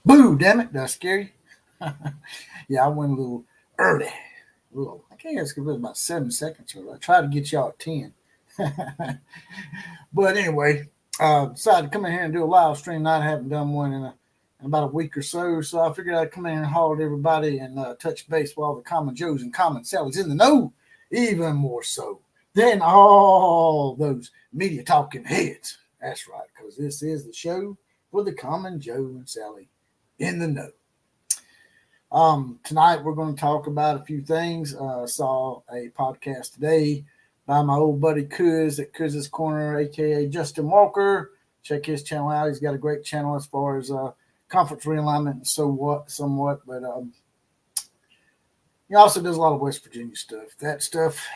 Boo, damn it. Did I scare you? Yeah, I went a little early. I can't guess it was about 7 seconds early. I tried to get y'all at 10. But anyway, decided to come in here and do a live stream. I haven't done one in about a week or so. So I figured I'd come in and holler at everybody and touch base with all the common Joes and common Sallies in the know, even more so than all those media talking heads. That's right, because this is the show for the common Joe and Sally in the know. Tonight we're going to talk about a few things. Saw a podcast today by my old buddy Kuz at Kuz's Corner, aka Justin Walker. Check his channel out. He's got a great channel as far as conference realignment and somewhat. But he also does a lot of West Virginia stuff. That stuff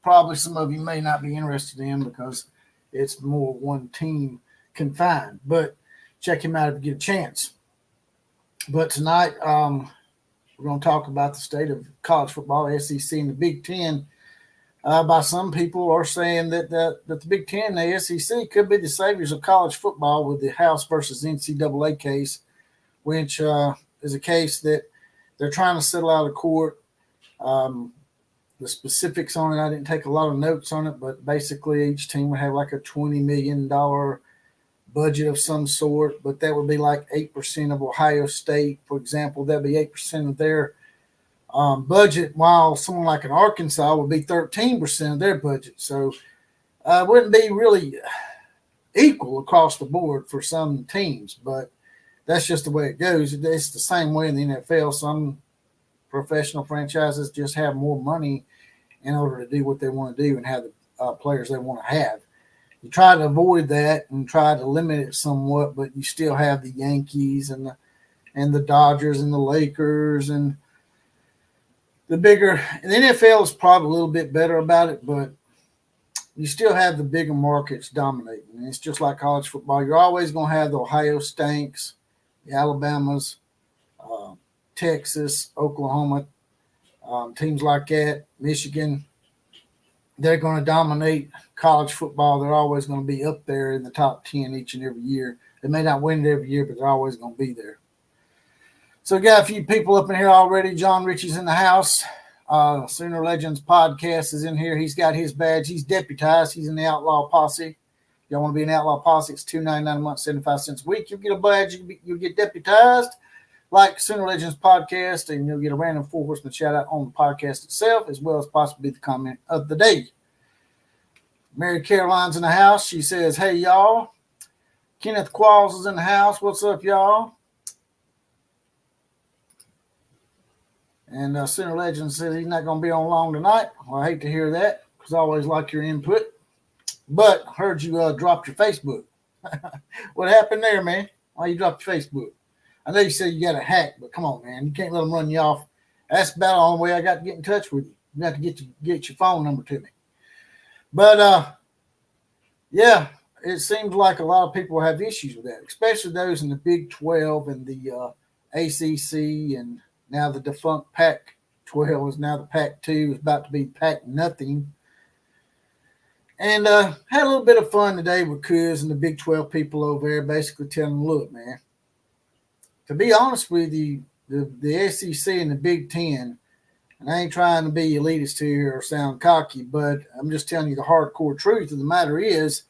probably some of you may not be interested in because it's more one team confined. But check him out if you get a chance. But tonight, we're going to talk about the state of college football, SEC, and the Big Ten. By some people are saying that the Big Ten and the SEC could be the saviors of college football with the House versus NCAA case, which is a case that they're trying to settle out of court. The specifics on it, I didn't take a lot of notes on it, but basically each team would have like a $20 million budget of some sort, but that would be like 8% of Ohio State, for example. That'd be 8% of their budget, while someone like an Arkansas would be 13% of their budget. So it wouldn't be really equal across the board for some teams, but that's just the way it goes. It's the same way in the NFL. Some professional franchises just have more money in order to do what they want to do and have the players they want to have. You try to avoid that and try to limit it somewhat, but you still have the Yankees and the Dodgers and the Lakers and the bigger. And the NFL is probably a little bit better about it, but you still have the bigger markets dominating. And it's just like college football. You're always going to have the Ohio Stanks, the Alabamas, Texas, Oklahoma, teams like that, Michigan. They're going to dominate college football. They're always going to be up there in the top 10 each and every year. They may not win it every year, but they're always going to be there. So we got a few people up in here already. John Ritchie's in the house. Sooner Legends podcast is in here. He's got his badge. He's deputized. He's in the Outlaw Posse. Y'all want to be an Outlaw Posse? It's $2.99 a month, 75 cents a week. You'll get a badge. You'll get deputized like Sooner Legends podcast, and you'll get a random Four Horsemen shout out on the podcast itself, as well as possibly the comment of the day. Mary Caroline's in the house. She says, hey, y'all. Kenneth Qualls is in the house. What's up, y'all? And Sooner Legends says he's not going to be on long tonight. Well, I hate to hear that because I always like your input. But I heard you dropped your Facebook. What happened there, man? Why you dropped your Facebook? I know you said you got a hack, but come on, man. You can't let them run you off. That's about the only way I got to get in touch with you. You got to get your phone number to me. But, yeah, it seems like a lot of people have issues with that, especially those in the Big 12 and the ACC, and now the defunct Pac-12 is now the Pac-2. It's about to be Pac-nothing. And had a little bit of fun today with Kuz and the Big 12 people over there, basically telling them, look, man, to be honest with you, the SEC and the Big Ten, and I ain't trying to be elitist here or sound cocky, but I'm just telling you the hardcore truth of the matter is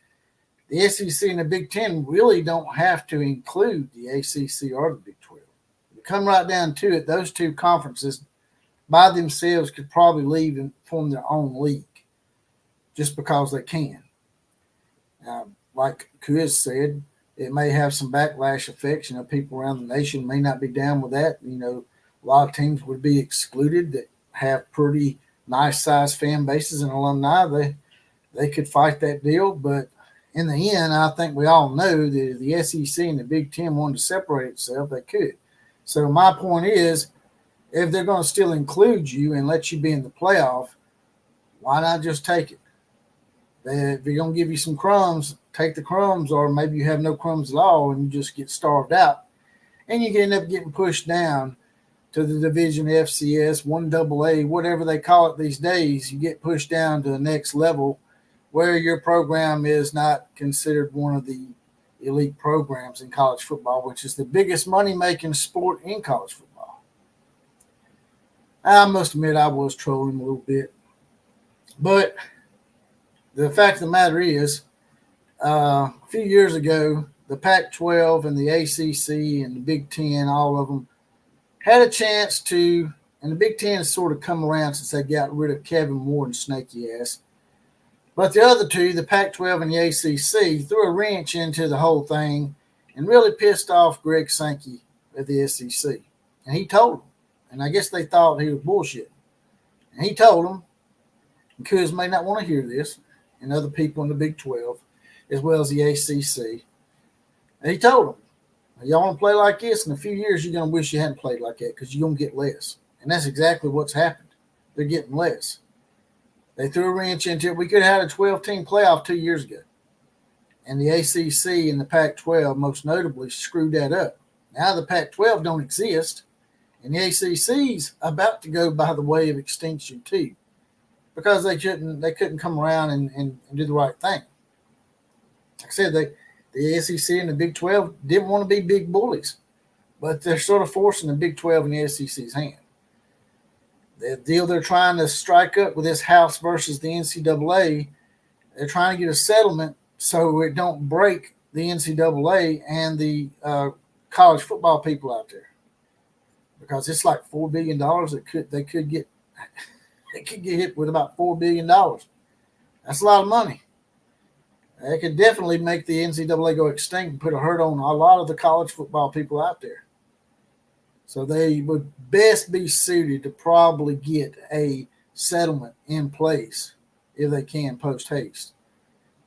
the SEC and the Big Ten really don't have to include the ACC or the Big 12. If you come right down to it, those two conferences by themselves could probably leave and form their own league just because they can. Like Chris said, it may have some backlash effects. People around the nation may not be down with that. A lot of teams would be excluded that have pretty nice sized fan bases and alumni. They could fight that deal, but in the end, I think we all know that if the SEC and the Big Ten wanted to separate itself, they could. So my point is, if they're going to still include you and let you be in the playoff, why not just take it? If you're going to give you some crumbs, take the crumbs, or maybe you have no crumbs at all and you just get starved out. And you end up getting pushed down to the division FCS, 1AA, whatever they call it these days. You get pushed down to the next level where your program is not considered one of the elite programs in college football, which is the biggest money-making sport in college football. I must admit I was trolling a little bit. But the fact of the matter is, a few years ago, the Pac-12 and the ACC and the Big Ten, all of them, had a chance to, and the Big Ten has sort of come around since they got rid of Kevin Warren's snaky ass. But the other two, the Pac-12 and the ACC, threw a wrench into the whole thing and really pissed off Greg Sankey of the SEC. And he told them, and I guess they thought he was bullshit. And he told them, and Kuz may not want to hear this, and other people in the Big 12, as well as the ACC. And he told them, y'all want to play like this? In a few years, you're going to wish you hadn't played like that because you're going to get less. And that's exactly what's happened. They're getting less. They threw a wrench into it. We could have had a 12-team playoff 2 years ago. And the ACC and the Pac-12 most notably screwed that up. Now the Pac-12 don't exist. And the ACC's about to go by the way of extinction too. Because they couldn't come around and do the right thing. Like I said, the SEC and the Big 12 didn't want to be big bullies, but they're sort of forcing the Big 12 and the SEC's hand. The deal they're trying to strike up with this House versus the NCAA, they're trying to get a settlement so it don't break the NCAA and the college football people out there, because it's like $4 billion they could get hit with about $4 billion. That's a lot of money. It could definitely make the NCAA go extinct and put a hurt on a lot of the college football people out there. So they would best be suited to probably get a settlement in place if they can post haste.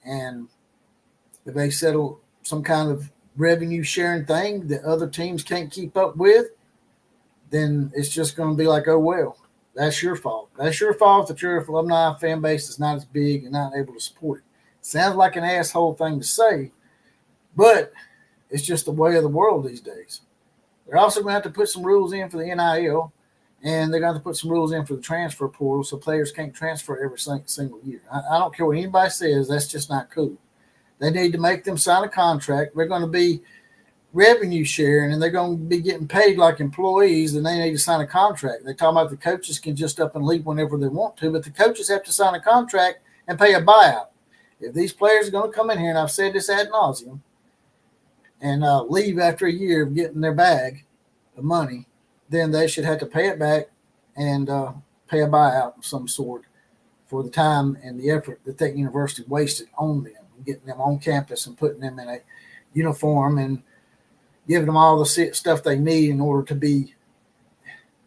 And if they settle some kind of revenue sharing thing that other teams can't keep up with, then it's just going to be like, oh, well, that's your fault. That's your fault that your alumni fan base is not as big and not able to support it. Sounds like an asshole thing to say, but it's just the way of the world these days. They're also going to have to put some rules in for the NIL, and they're going to have to put some rules in for the transfer portal so players can't transfer every single year. I don't care what anybody says. That's just not cool. They need to make them sign a contract. They're going to be revenue sharing, and they're going to be getting paid like employees, and they need to sign a contract. They're talking about the coaches can just up and leave whenever they want to, but the coaches have to sign a contract and pay a buyout. If these players are going to come in here, and I've said this ad nauseum, and leave after a year of getting their bag of money, then they should have to pay it back and pay a buyout of some sort for the time and the effort that that university wasted on them, getting them on campus and putting them in a uniform and giving them all the stuff they need in order to be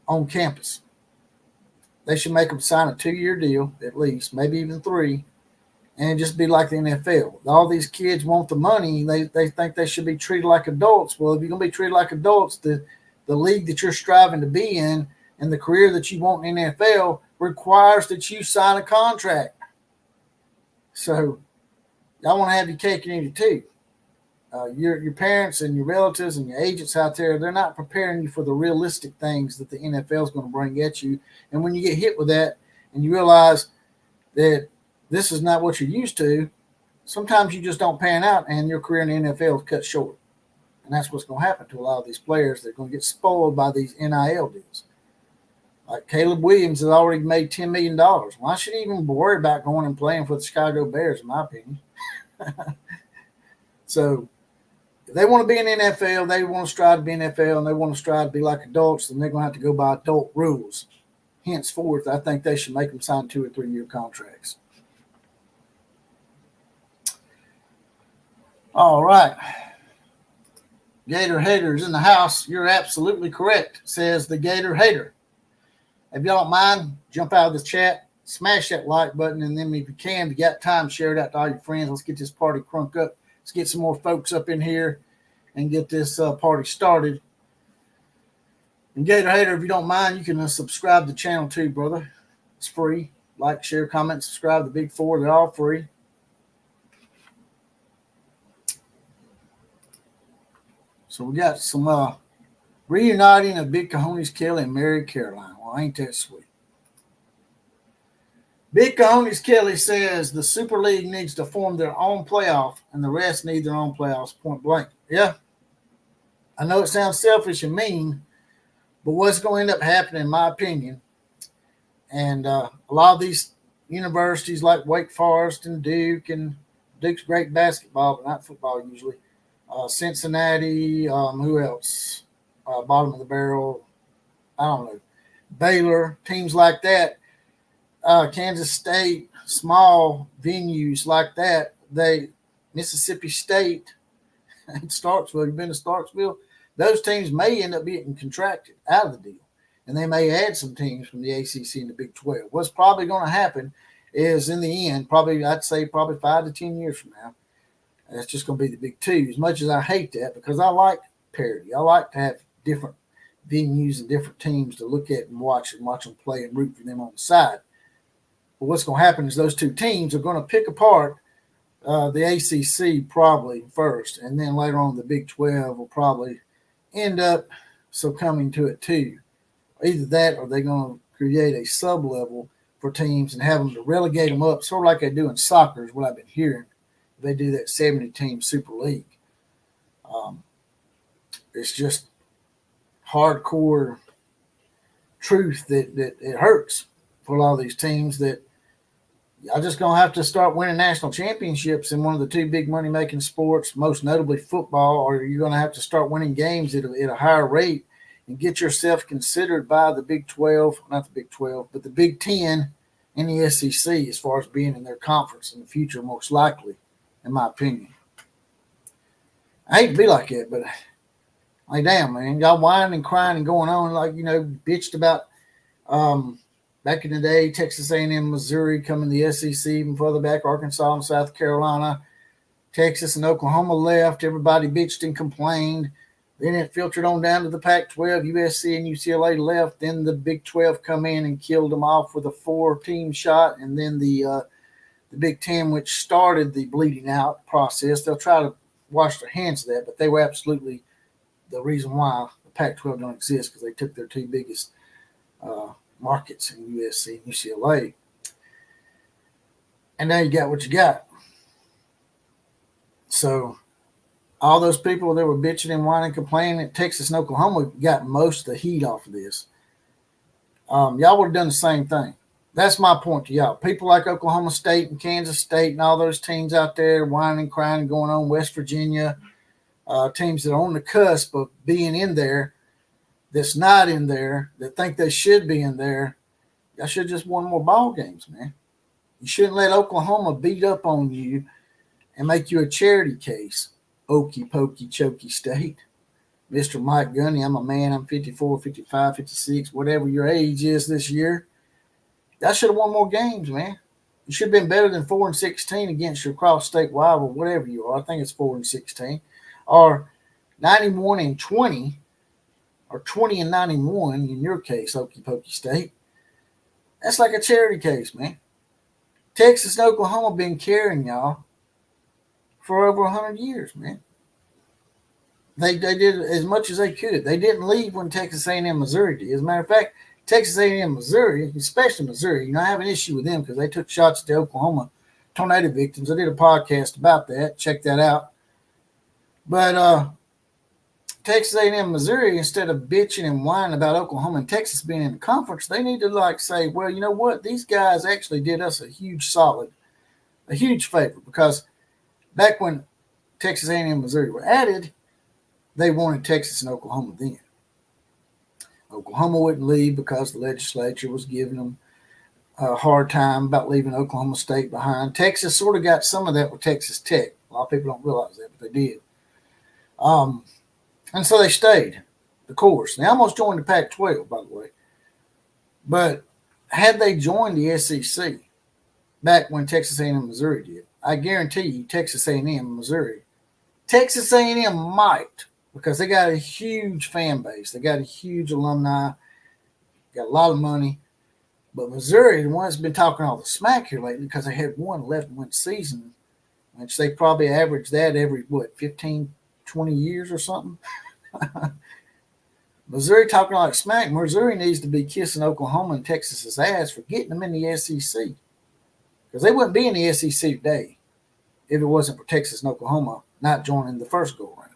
on campus. They should make them sign a 2-year deal, at least, maybe even 3, and just be like the NFL. All these kids want the money. They think they should be treated like adults. Well, if you're going to be treated like adults, the league that you're striving to be in and the career that you want in the NFL requires that you sign a contract. So y'all want to have your cake and eat it too. Your parents and your relatives and your agents out there, they're not preparing you for the realistic things that the NFL is going to bring at you. And when you get hit with that and you realize that this is not what you're used to, sometimes you just don't pan out and your career in the NFL is cut short. And that's what's going to happen to a lot of these players. They're going to get spoiled by these NIL deals. Like Caleb Williams has already made $10 million. Why should he even worry about going and playing for the Chicago Bears, in my opinion? So if they want to be in the NFL, they want to strive to be in the NFL, and they want to strive to be like adults, then they're going to have to go by adult rules. Henceforth, I think they should make them sign 2 or 3 year contracts. All right. Gator haters in the house. You're absolutely correct, says the Gator hater. If y'all don't mind, jump out of the chat, smash that like button, and then if you can, if you got time, share it out to all your friends. Let's get this party crunk up. Let's get some more folks up in here and get this party started. And Gator hater, if you don't mind, you can subscribe to the channel too, brother. It's free. Like, share, comment, subscribe. The big 4, they're all free. So we got some reuniting of Big Cojones Kelly and Mary Caroline. Well, ain't that sweet? Big Cojones Kelly says the Super League needs to form their own playoff and the rest need their own playoffs, point blank. Yeah, I know it sounds selfish and mean, but what's going to end up happening, in my opinion, and a lot of these universities like Wake Forest and Duke, and Duke's great basketball, but not football usually. Cincinnati, who else? Bottom of the barrel, I don't know. Baylor, teams like that. Kansas State, small venues like that. Mississippi State, Starksville. You've been to Starksville? Those teams may end up getting contracted out of the deal, and they may add some teams from the ACC and the Big 12. What's probably going to happen is, in the end, I'd say 5 to 10 years from now, that's just going to be the Big Two. As much as I hate that, because I like parity, I like to have different venues and different teams to look at and watch them play and root for them on the side. But what's going to happen is those two teams are going to pick apart the ACC probably first, and then later on the Big 12 will probably end up succumbing to it too. Either that, or they're going to create a sub-level for teams and have them to relegate them up, sort of like they do in soccer is what I've been hearing. They do that 70-team Super League. It's just hardcore truth that it hurts for a lot of these teams that y'all just going to have to start winning national championships in one of the two big money-making sports, most notably football, or you're going to have to start winning games at a higher rate and get yourself considered by the Big 12, not the Big 12, but the Big 10 and the SEC as far as being in their conference in the future, most likely, in my opinion. I hate to be like that, but like, damn, man, y'all whining and crying and going on like, bitched about back in the day, Texas A&M, Missouri coming to the SEC, even further back, Arkansas and South Carolina. Texas and Oklahoma left. Everybody bitched and complained. Then it filtered on down to the Pac-12. USC and UCLA left. Then the Big 12 come in and killed them off with a 4-team shot. And then the Big 10, which started the bleeding out process. They'll try to wash their hands of that, but they were absolutely the reason why the Pac-12 don't exist, because they took their two biggest markets in USC and UCLA. And now you got what you got. So all those people that were bitching and whining and complaining at Texas and Oklahoma got most of the heat off of this. Y'all would have done the same thing. That's my point to y'all. People like Oklahoma State and Kansas State and all those teams out there whining and crying and going on, West Virginia, teams that are on the cusp of being in there, that's not in there, that think they should be in there. Y'all should have just won more ball games, man. You shouldn't let Oklahoma beat up on you and make you a charity case. Okey pokey chokey state. Mr. Mike Gunny, I'm a man, I'm 54, 55, 56, whatever your age is this year. Y'all should have won more games, man. You should have been better than 4-16 against your cross-state rival, whatever you are. I think it's 4-16. Or 91-20, or 20-91 in your case, Okey Pokey State. That's like a charity case, man. Texas and Oklahoma been carrying y'all for over 100 years, man. They did as much as they could. They didn't leave when Texas A&M Missouri did. As a matter of fact, Texas A&M Missouri, especially Missouri, I have an issue with them because they took shots at the Oklahoma tornado victims. I did a podcast about that. Check that out. But Texas A&M Missouri, instead of bitching and whining about Oklahoma and Texas being in the conference, they need to say, well, you know what? These guys actually did us a huge favor, because back when Texas A&M Missouri were added, they wanted Texas and Oklahoma then. Oklahoma wouldn't leave because the legislature was giving them a hard time about leaving Oklahoma State behind. Texas sort of got some of that with Texas Tech. A lot of people don't realize that, but they did. And so they stayed the course. They almost joined the Pac-12, by the way. But had they joined the SEC back when Texas A&M Missouri did, I guarantee you Texas A&M Missouri, Texas A&M might, because they got a huge fan base. They got a huge alumni, got a lot of money. But Missouri, the one that's been talking all the smack here lately, because they had one 11-win season, which they probably average that every, 15, 20 years or something. Missouri talking like smack. Missouri needs to be kissing Oklahoma and Texas's ass for getting them in the SEC. Because they wouldn't be in the SEC today if it wasn't for Texas and Oklahoma not joining the first go around.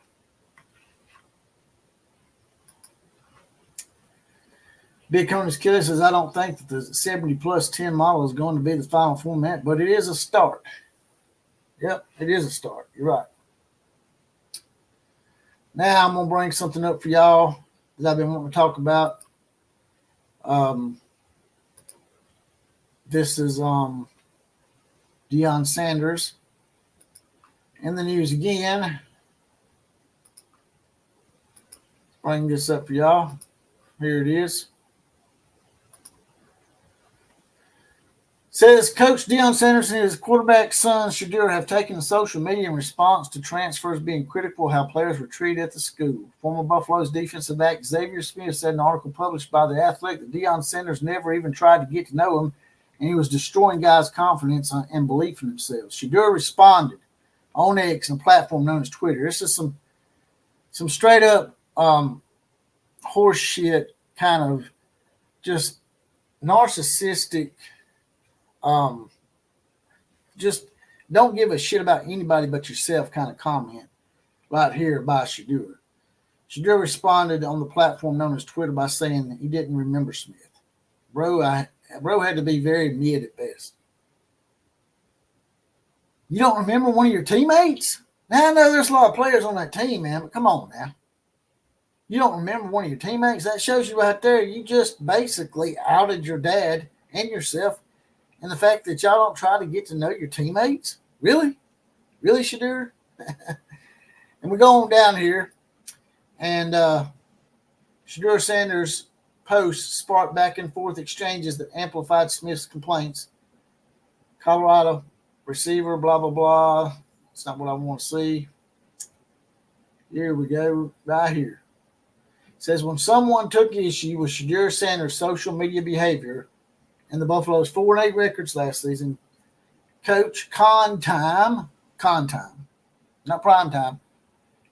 Big Conus Killer says, I don't think that the 70 plus 10 model is going to be the final format, but it is a start. Yep, it is a start. You're right. Now I'm going to bring something up for y'all that I've been wanting to talk about. This is Deion Sanders in the news again. Bring this up for y'all. Here it is. Says Coach Deion Sanders and his quarterback son Shadur have taken social media in response to transfers being critical of how players were treated at the school. Former Buffalo's defensive back Xavier Smith said in an article published by The Athletic that Deion Sanders never even tried to get to know him, and he was destroying guys' confidence and belief in themselves. Shadur responded on X, a platform known as Twitter. This is some straight up horse shit, kind of just narcissistic. Just don't give a shit about anybody but yourself kind of comment right here by Shadur. Shadur responded on the platform known as Twitter by saying that he didn't remember Smith. Bro had to be very mid at best. You don't remember one of your teammates? Now, I know there's a lot of players on that team, man, but come on now. You don't remember one of your teammates? That shows you right there you just basically outed your dad and yourself. And the fact that y'all don't try to get to know your teammates? Really? Really, Shadur? And we go on down here. And Shadur Sanders' posts sparked back and forth exchanges that amplified Smith's complaints. Colorado receiver, blah, blah, blah. It's not what I want to see. Here we go, right here. It says, when someone took issue with Shadur Sanders' social media behavior and the Buffalo's 4-8 records last season, Coach Con Time, not prime time,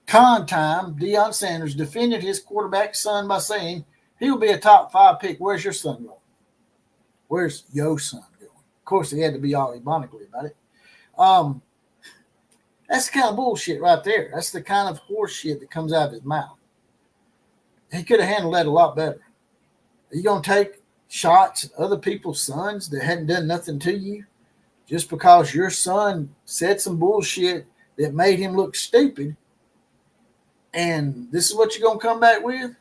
Con Time, Deion Sanders defended his quarterback son by saying he'll be a top 5 pick. Where's your son going? Where's your son going? Of course, he had to be all ironically about it. That's the kind of bullshit right there. That's the kind of horse shit that comes out of his mouth. He could have handled that a lot better. Are you going to take shots at other people's sons that hadn't done nothing to you just because your son said some bullshit that made him look stupid? And this is what you're going to come back with?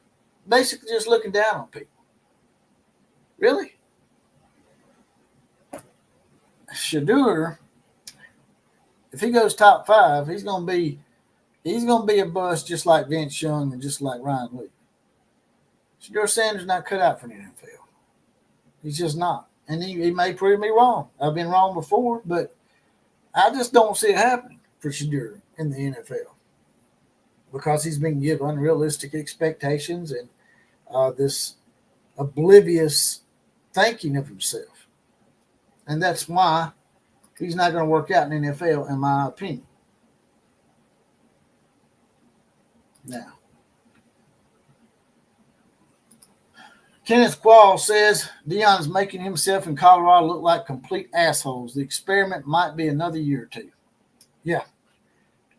Basically just looking down on people. Really? Shadur, if he goes top 5, he's going to be a bust just like Vince Young and just like Ryan Lee. Shadur Sanders not cut out for the NFL. He's just not. And he may prove me wrong. I've been wrong before, but I just don't see it happening for Shadur in the NFL because he's been given unrealistic expectations and this oblivious thinking of himself. And that's why he's not going to work out in the NFL, in my opinion. Now, Kenneth Quall says Deion is making himself in Colorado look like complete assholes. The experiment might be another year or two. Yeah,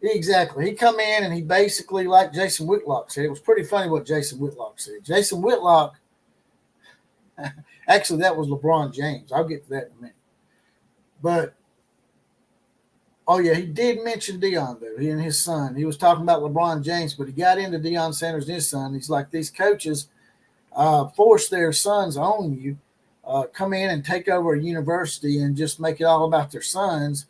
exactly. He come in and he basically, like Jason Whitlock said, it was pretty funny what Jason Whitlock said. Jason Whitlock, actually that was LeBron James. I'll get to that in a minute. But, oh yeah, he did mention Deion though, he and his son. He was talking about LeBron James, but he got into Deion Sanders and his son. He's like, these coaches force their sons on you, come in and take over a university and just make it all about their sons,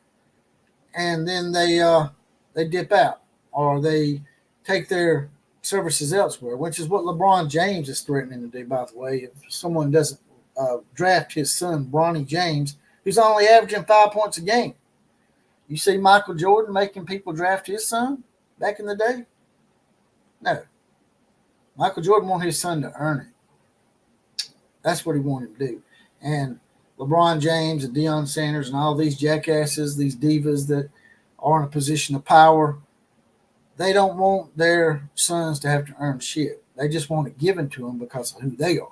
and then they dip out or they take their services elsewhere, which is what LeBron James is threatening to do, by the way. If someone doesn't draft his son, Bronny James, who's only averaging 5 points a game. You see Michael Jordan making people draft his son back in the day? No. Michael Jordan wanted his son to earn it. That's what he wanted to do. And LeBron James and Deion Sanders and all these jackasses, these divas that are in a position of power, they don't want their sons to have to earn shit. They just want it given to them because of who they are.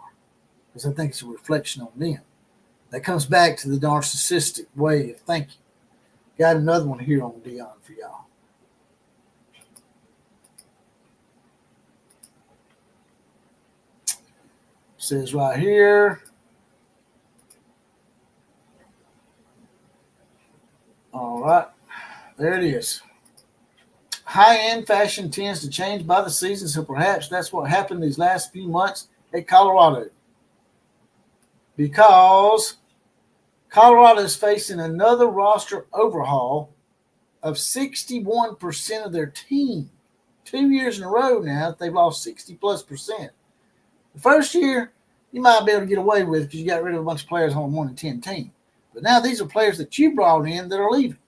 Because I think it's a reflection on them. That comes back to the narcissistic way of thinking. Got another one here on Deion for y'all. Says right here. All right. There it is. High-end fashion tends to change by the season, so perhaps that's what happened these last few months at Colorado. Because Colorado is facing another roster overhaul of 61% of their team. 2 years in a row now that they've lost 60+%. The first year, you might be able to get away with because you got rid of a bunch of players on a 1-10 team. But now these are players that you brought in that are leaving.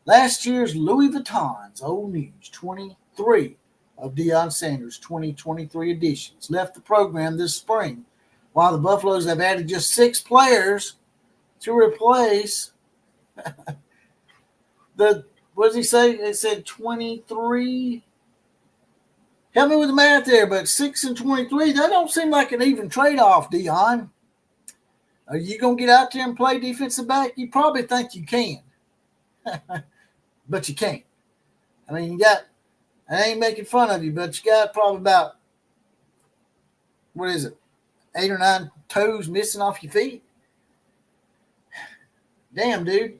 Last year's Louis Vuitton's Old News 23 of Deion Sanders' 2023 editions left the program this spring, while the Buffaloes have added just 6 players to replace what does he say? It said 23. Help me with the math there, but 6 and 23, that don't seem like an even trade-off, Deion. Are you going to get out there and play defensive back? You probably think you can. But you can't. I mean, I ain't making fun of you, but you got probably about, 8 or 9 toes missing off your feet? Damn, dude.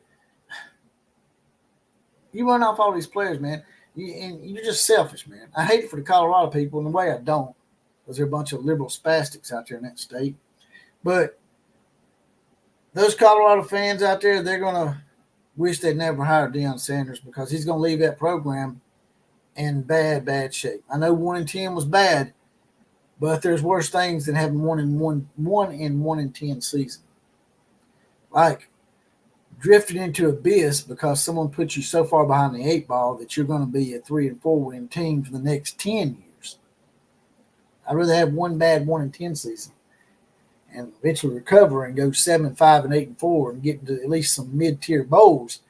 You run off all these players, man. You're just selfish, man. I hate it for the Colorado people, in the way I don't, because they're a bunch of liberal spastics out there in that state. But those Colorado fans out there, they're going to wish they'd never hired Deion Sanders, because he's going to leave that program in bad shape. I know 1-10 was bad, but there's worse things than having 1-10 season. Like drifted into abyss because someone put you so far behind the 8 ball that you're going to be a 3 and 4 win team for the next 10 years. I'd rather have one bad 1-10 season and eventually recover and go 7-5 and 8-4 and get into at least some mid-tier bowls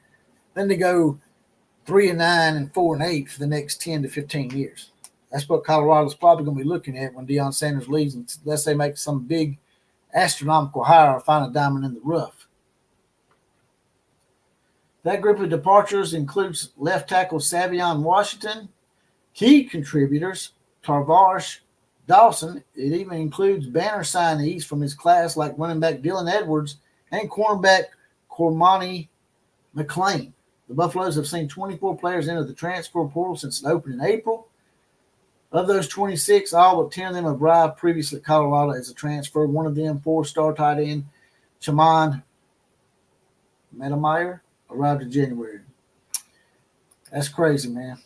than to go 3-9 and 4-8 for the next 10 to 15 years. That's what Colorado's probably going to be looking at when Deion Sanders leaves, unless they make some big astronomical hire or find a diamond in the rough. That group of departures includes left tackle Savion Washington, key contributors Tarvash Dawson. It even includes banner signees from his class like running back Dylan Edwards and cornerback Cormani McClain. The Buffaloes have seen 24 players enter the transfer portal since it opened in April. Of those 26, all but 10 of them have arrived previously at Colorado as a transfer. One of them, 4-star tight end Chaman Medemeyer, arrived in January. That's crazy, man.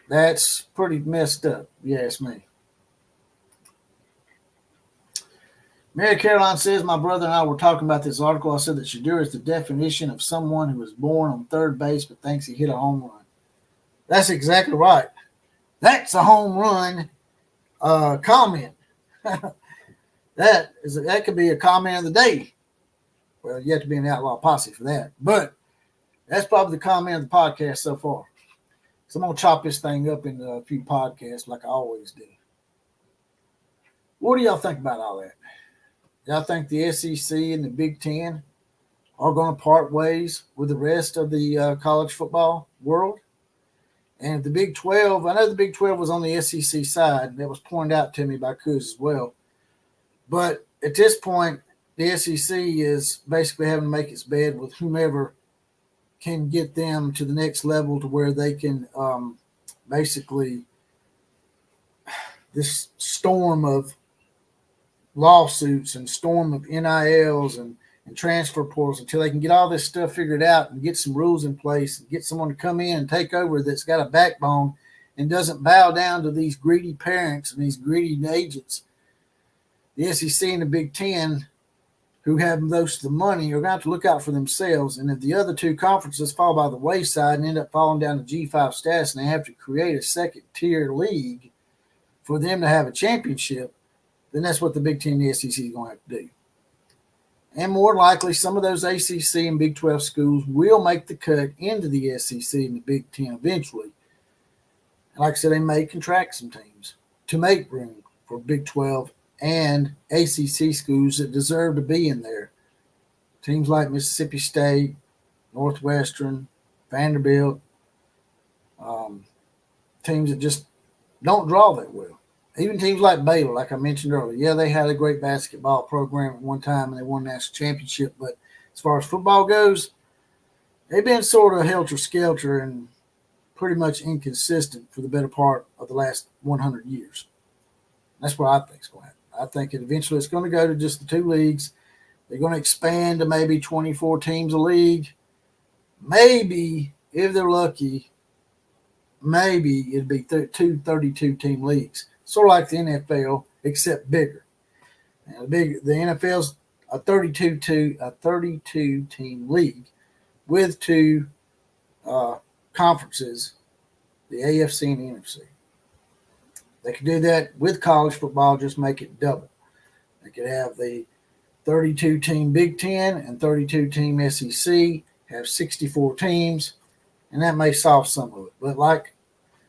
That's pretty messed up, if you ask me. Mary Caroline says, my brother and I were talking about this article. I said that Shadur is the definition of someone who was born on third base but thinks he hit a home run. That's exactly right. That's a home run comment. That could be a comment of the day. Well, you have to be an outlaw posse for that. But that's probably the comment of the podcast so far. So I'm going to chop this thing up into a few podcasts like I always do. What do y'all think about all that? Y'all think the SEC and the Big Ten are going to part ways with the rest of the college football world? And the Big 12, I know the Big 12 was on the SEC side. And that was pointed out to me by Kuz as well. But at this point, the SEC is basically having to make its bed with whomever can get them to the next level to where they can basically this storm of lawsuits and storm of NILs and transfer portals until they can get all this stuff figured out and get some rules in place and get someone to come in and take over that's got a backbone and doesn't bow down to these greedy parents and these greedy agents. The SEC and the Big Ten, who have most of the money, are going to have to look out for themselves. And if the other two conferences fall by the wayside and end up falling down to G5 status and they have to create a second-tier league for them to have a championship, then that's what the Big Ten and the SEC is going to have to do. And more likely, some of those ACC and Big 12 schools will make the cut into the SEC and the Big Ten eventually. And like I said, they may contract some teams to make room for Big 12 and ACC schools that deserve to be in there Teams like Mississippi State, Northwestern, Vanderbilt, teams that just don't draw that well. Even teams like Baylor, like I mentioned earlier, yeah, they had a great basketball program at one time and they won a national championship. But as far as football goes, they've been sort of helter-skelter and pretty much inconsistent for the better part of the last 100 years. That's what I think is going to happen. I think eventually it's going to go to just the two leagues. They're going to expand to maybe 24 teams a league. Maybe, if they're lucky, maybe it'd be two 32-team leagues, sort of like the NFL, except bigger. And the NFL's a 32-team league with two conferences, the AFC and the NFC. They could do that with college football, just make it double. They could have the 32-team Big Ten and 32-team SEC, have 64 teams, and that may solve some of it. But like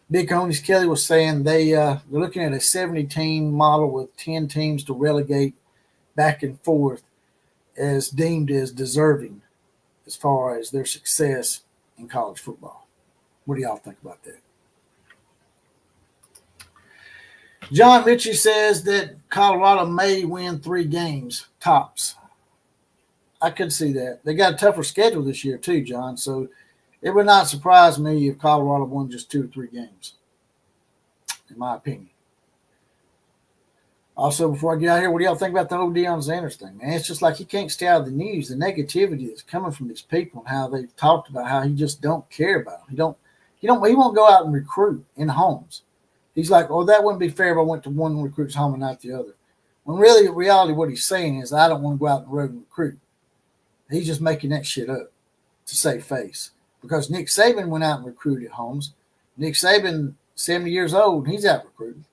Big Homies Kelly was saying, they're looking at a 70-team model with 10 teams to relegate back and forth as deemed as deserving as far as their success in college football. What do y'all think about that? John Ritchie says that Colorado may win 3 games, tops. I could see that. They got a tougher schedule this year too, John, so it would not surprise me if Colorado won just 2 or 3 games, in my opinion. Also, before I get out of here, what do y'all think about the whole Deion Sanders thing, man? It's just like he can't stay out of the news. The negativity that's coming from these people and how they've talked about how he just don't care about them. He won't go out and recruit in homes. He's like, oh, that wouldn't be fair if I went to one recruit's home and not the other. When really, in reality, what he's saying is, I don't want to go out on the road and recruit. He's just making that shit up to save face. Because Nick Saban went out and recruited homes. Nick Saban, 70 years old, he's out recruiting.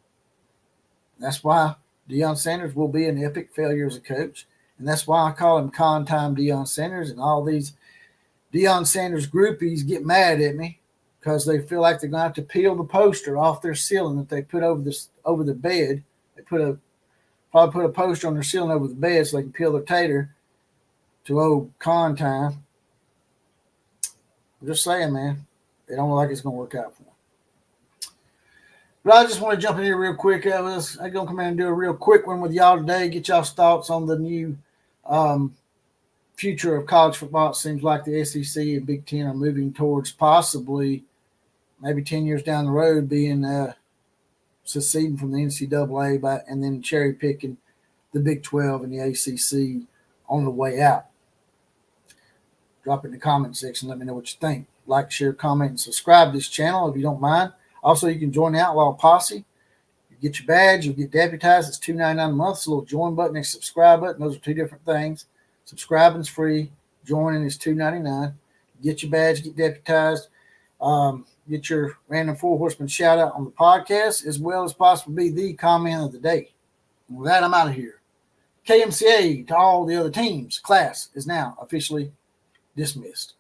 That's why Deion Sanders will be an epic failure as a coach. And that's why I call him con time Deion Sanders. And all these Deion Sanders groupies get mad at me because they feel like they're going to have to peel the poster off their ceiling that they put over the bed. They probably put a poster on their ceiling over the bed so they can peel their tater to old con time. I'm just saying, man, they don't look like it's going to work out for them. But I just want to jump in here real quick. I'm going to come in and do a real quick one with y'all today, get y'all's thoughts on the new future of college football. It seems like the SEC and Big Ten are moving towards possibly maybe 10 years down the road being seceding from the NCAA and then cherry picking the Big 12 and the ACC on the way out. Drop it in the comment section. Let me know what you think. Like, share, comment, and subscribe to this channel if you don't mind. Also, you can join the Outlaw Posse. You get your badge. You'll get deputized. It's $2.99 a month. It's a little join button and a subscribe button. Those are 2 different things. Subscribing is free. Joining is $2.99. Get your badge. Get deputized. Get your random 4 horseman shout out on the podcast, as well as possibly be the comment of the day. And with that, I'm out of here. KMCA to all the other teams. Class is now officially dismissed.